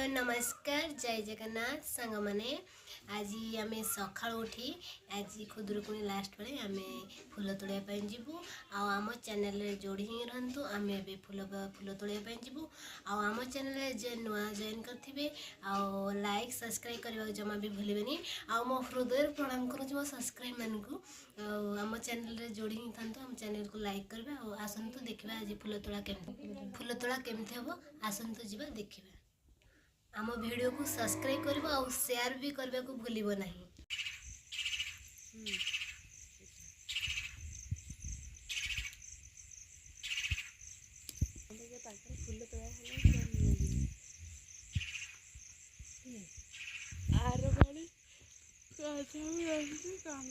नमस्कार जय जगन्नाथ सांग मैंने आज आम सका उठी आज खुदुरुकुणी लास्ट बेले आम फूल तोड़ापी जीवु आम चैनल जोड़ी ही रुँ आम ए फूल फूल तोड़ापी जीवु आम चैनल जे नुआ जॉइन करेंगे लाइक सब्सक्राइब करने जमा भी भूलें मो हृदय प्रणाम करुँच मो सब्सक्राइब मान को आम चैनल जोड़ी ही था आम चैनल को लाइक करेंगे आसतु देखा आज फूल तोड़ा केमती हम आसतु जा देखा आम वीडियो को सब्सक्राइब करबो और शेयर भी करबे को भूलिबो नहीं। फूल आर बड़ी काम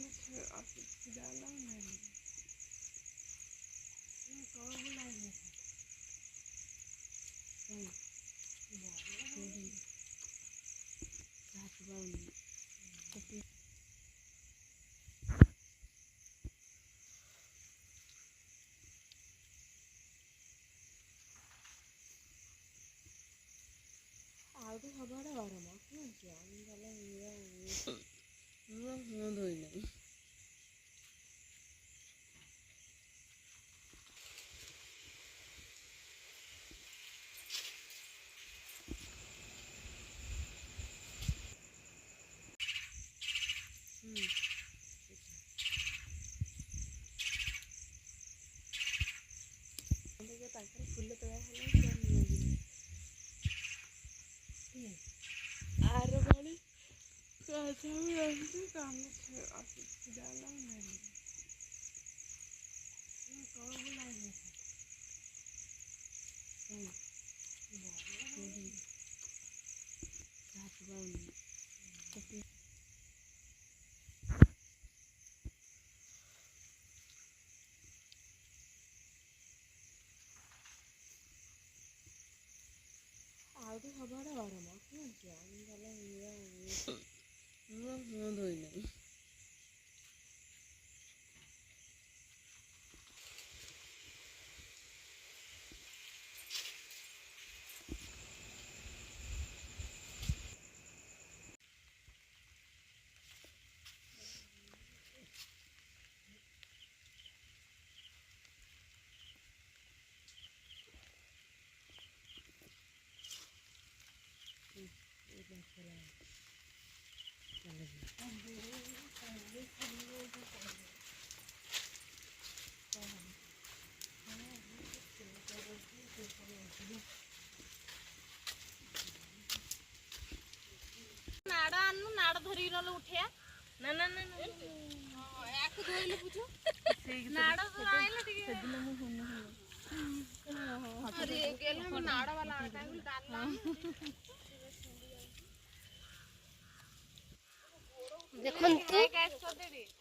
आगे सबड़ा गरम मुँह धोई नहीं फूल तोड़ा आर बड़ी काम आगे सबड़ा गरम मुँह धोई नहीं नाड़ा आनु नाड़ धरी न उठिया ना ना ना याकु धोइले बुझो नाड़ा तो आइले ठीक है सेदिन मु होन अरे गेल हम नाड़ा वाला टाइम डालना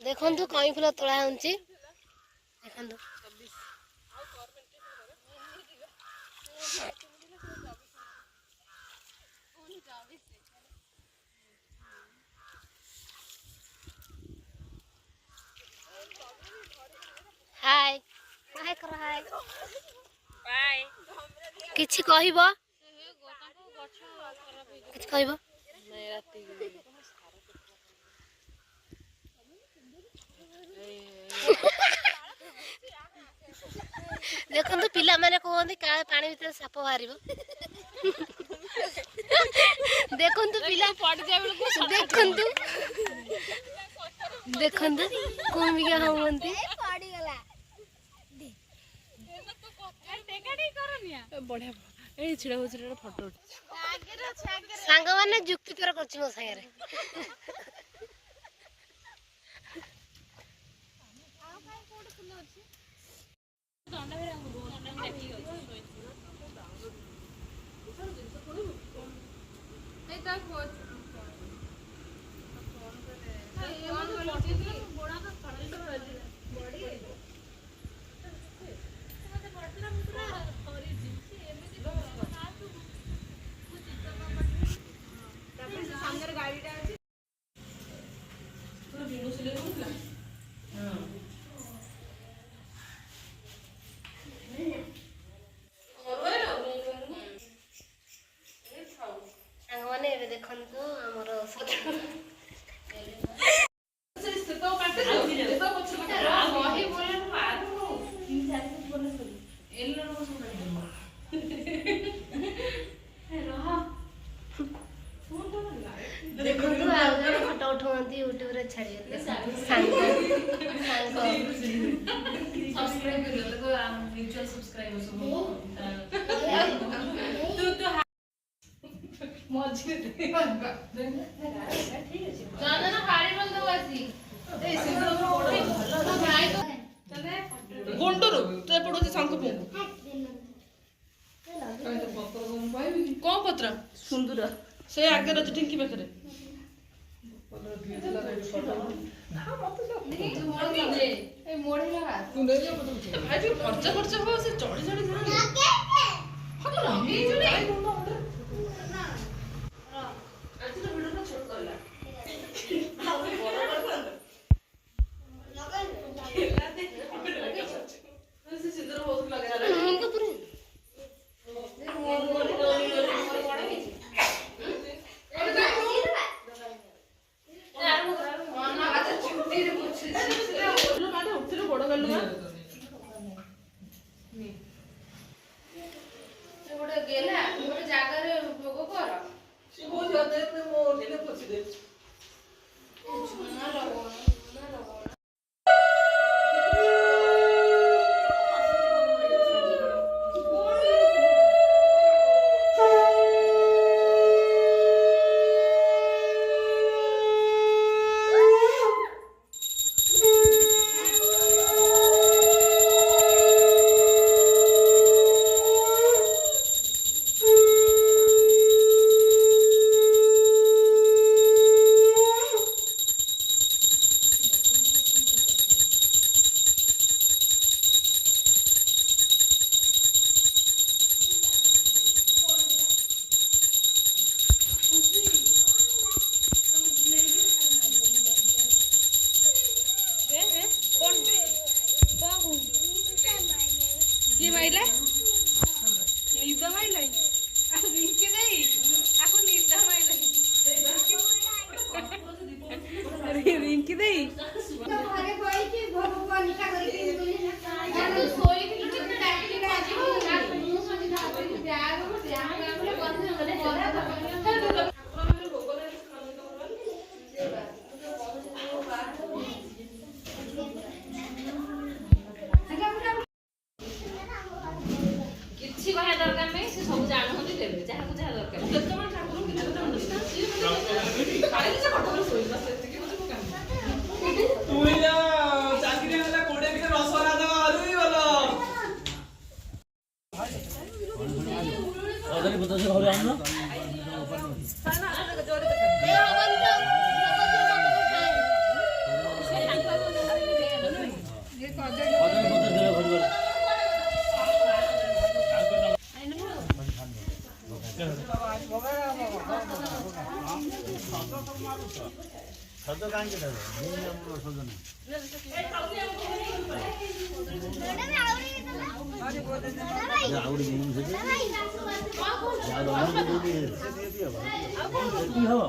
देखंतु कई फूल तोड़ा होंची देखंतु हाय हाय कर हाय बाय किछि कहइबो किछि कहइबो नै राती देखंतु पिला माने कहंती काळे पानी भीतर साप बाहरिबो देखंतु पिला पड़ जाय बेलको देखंतु देखंतु कोन बिया होंती पड़ी गला दे टेकाडी करनिया बढ़िया ए छिड़ा हो छिड़ा फोटो उठ आगे सांग माने जुक्ति कर करछि मो संगे रे ଦେଖନ୍ତୁ ଆମର ଦେଖନ୍ତୁ ଆଉ ଜଣେ ଫଟୋ ଉଠାନ୍ତି ୟୁଟ୍ୟୁବରେ ଛାଡ଼ିବେ ସାଙ୍ଗ सब्सक्राइब कर लो देखो म्यूचुअल सब्सक्राइबर सब मजे ठीक আছে জানা না হাড়ি বন্ধ আছি এই সিঙ্গল বড় ভালো ভাই তো তবে গুন্ডুরু তো পড়ুছি শঙ্খ পুঙ্গু কোন পত্র সুন্দর সে আগে রজ টিঙ্কি পাখরে भाई खर्चा खर्चा हो से चढ़ी चढ़ी रिंकी दे କିଛି କହିବା ଦରକାର ନାହିଁ ସେ ସବୁ ଜାଣୁଛନ୍ତି ଦେବେ ଯାହାକୁ ଯାହା ଦରକାର ଯେତେବେଳେ ଠାକୁର সদ্য কাঙ্কে দেবে সদ্য না আউড়ি জিনিস কি হব